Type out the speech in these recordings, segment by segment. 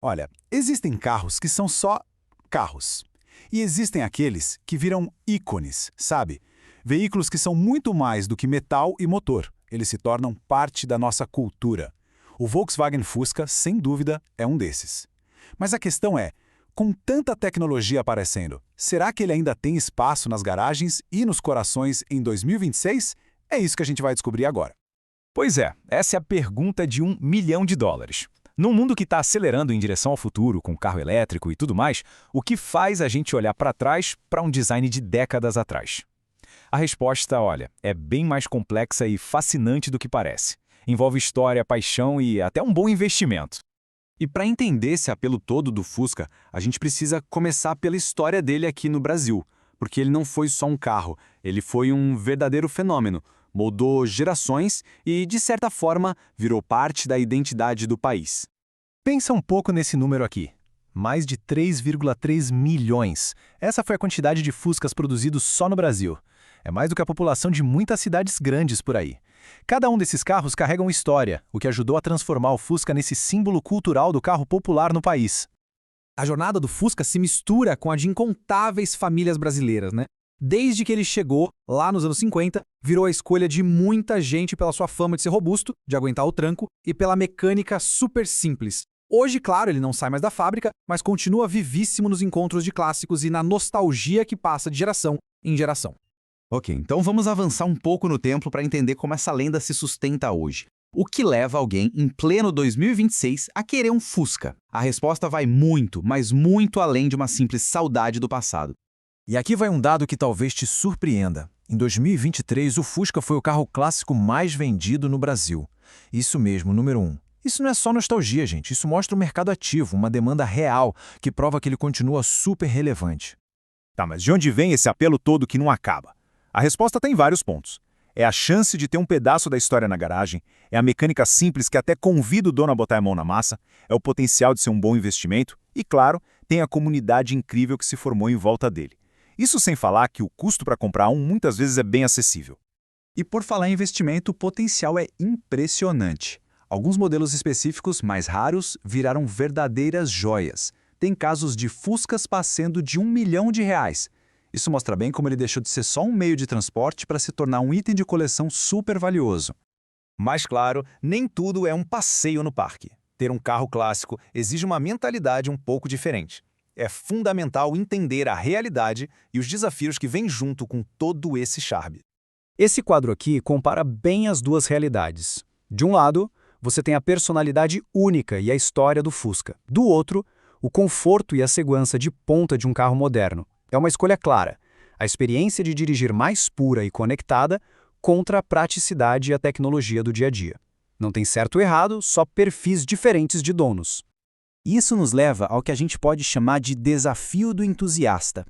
Olha, existem carros que são só carros. E existem aqueles que viram ícones, sabe? Veículos que são muito mais do que metal e motor. Eles se tornam parte da nossa cultura. O Volkswagen Fusca, sem dúvida, é um desses. Mas a questão é, com tanta tecnologia aparecendo, será que ele ainda tem espaço nas garagens e nos corações em 2026? É isso que a gente vai descobrir agora. Pois é, essa é a pergunta de US$ 1.000.000. Num mundo que está acelerando em direção ao futuro, com carro elétrico e tudo mais, o que faz a gente olhar para trás para um design de décadas atrás? A resposta, olha, é bem mais complexa e fascinante do que parece. Envolve história, paixão e até um bom investimento. E para entender esse apelo todo do Fusca, a gente precisa começar pela história dele aqui no Brasil, porque ele não foi só um carro, ele foi um verdadeiro fenômeno, moldou gerações e, de certa forma, virou parte da identidade do país. Pensa um pouco nesse número aqui. Mais de 3,3 milhões. Essa foi a quantidade de Fuscas produzidos só no Brasil. É mais do que a população de muitas cidades grandes por aí. Cada um desses carros carrega uma história, o que ajudou a transformar o Fusca nesse símbolo cultural do carro popular no país. A jornada do Fusca se mistura com a de incontáveis famílias brasileiras, né? Desde que ele chegou, lá nos anos 50, virou a escolha de muita gente pela sua fama de ser robusto, de aguentar o tranco e pela mecânica super simples. Hoje, claro, ele não sai mais da fábrica, mas continua vivíssimo nos encontros de clássicos e na nostalgia que passa de geração em geração. Ok, então vamos avançar um pouco no tempo para entender como essa lenda se sustenta hoje. O que leva alguém, em pleno 2026, a querer um Fusca? A resposta vai muito, mas muito além de uma simples saudade do passado. E aqui vai um dado que talvez te surpreenda. Em 2023, o Fusca foi o carro clássico mais vendido no Brasil. Isso mesmo, número 1. Isso não é só nostalgia, gente. Isso mostra um mercado ativo, uma demanda real, que prova que ele continua super relevante. Tá, mas de onde vem esse apelo todo que não acaba? A resposta tem vários pontos. É a chance de ter um pedaço da história na garagem, é a mecânica simples que até convida o dono a botar a mão na massa, é o potencial de ser um bom investimento e, claro, tem a comunidade incrível que se formou em volta dele. Isso sem falar que o custo para comprar um muitas vezes é bem acessível. E por falar em investimento, o potencial é impressionante. Alguns modelos específicos, mais raros, viraram verdadeiras joias. Tem casos de Fuscas passando de R$ 1 milhão. Isso mostra bem como ele deixou de ser só um meio de transporte para se tornar um item de coleção super valioso. Mas, claro, nem tudo é um passeio no parque. Ter um carro clássico exige uma mentalidade um pouco diferente. É fundamental entender a realidade e os desafios que vêm junto com todo esse charme. Esse quadro aqui compara bem as duas realidades. De um lado, você tem a personalidade única e a história do Fusca. Do outro, o conforto e a segurança de ponta de um carro moderno. É uma escolha clara. A experiência de dirigir mais pura e conectada contra a praticidade e a tecnologia do dia a dia. Não tem certo ou errado, só perfis diferentes de donos. Isso nos leva ao que a gente pode chamar de desafio do entusiasta.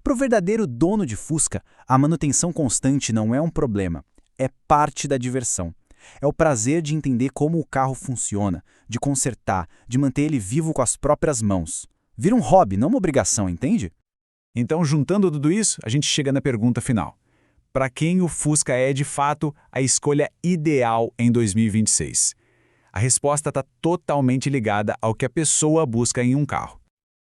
Para o verdadeiro dono de Fusca, a manutenção constante não é um problema, é parte da diversão. É o prazer de entender como o carro funciona, de consertar, de manter ele vivo com as próprias mãos. Vira um hobby, não uma obrigação, entende? Então, juntando tudo isso, a gente chega na pergunta final. Para quem o Fusca é, de fato, a escolha ideal em 2026? A resposta está totalmente ligada ao que a pessoa busca em um carro.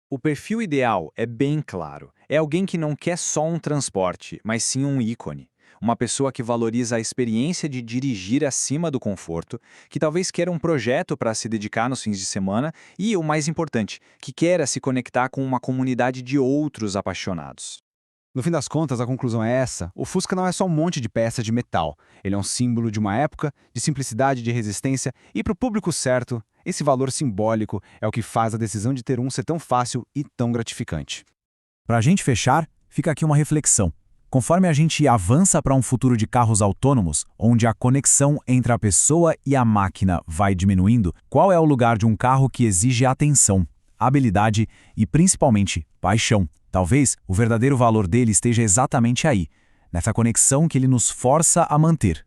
O perfil ideal é bem claro. É alguém que não quer só um transporte, mas sim um ícone. Uma pessoa que valoriza a experiência de dirigir acima do conforto, que talvez queira um projeto para se dedicar nos fins de semana e, o mais importante, que queira se conectar com uma comunidade de outros apaixonados. No fim das contas, a conclusão é essa: o Fusca não é só um monte de peça de metal. Ele é um símbolo de uma época, de simplicidade, de resistência, e para o público certo, esse valor simbólico é o que faz a decisão de ter um ser tão fácil e tão gratificante. Para a gente fechar, fica aqui uma reflexão. Conforme a gente avança para um futuro de carros autônomos, onde a conexão entre a pessoa e a máquina vai diminuindo, qual é o lugar de um carro que exige atenção, habilidade e, principalmente, paixão? Talvez o verdadeiro valor dele esteja exatamente aí, nessa conexão que ele nos força a manter.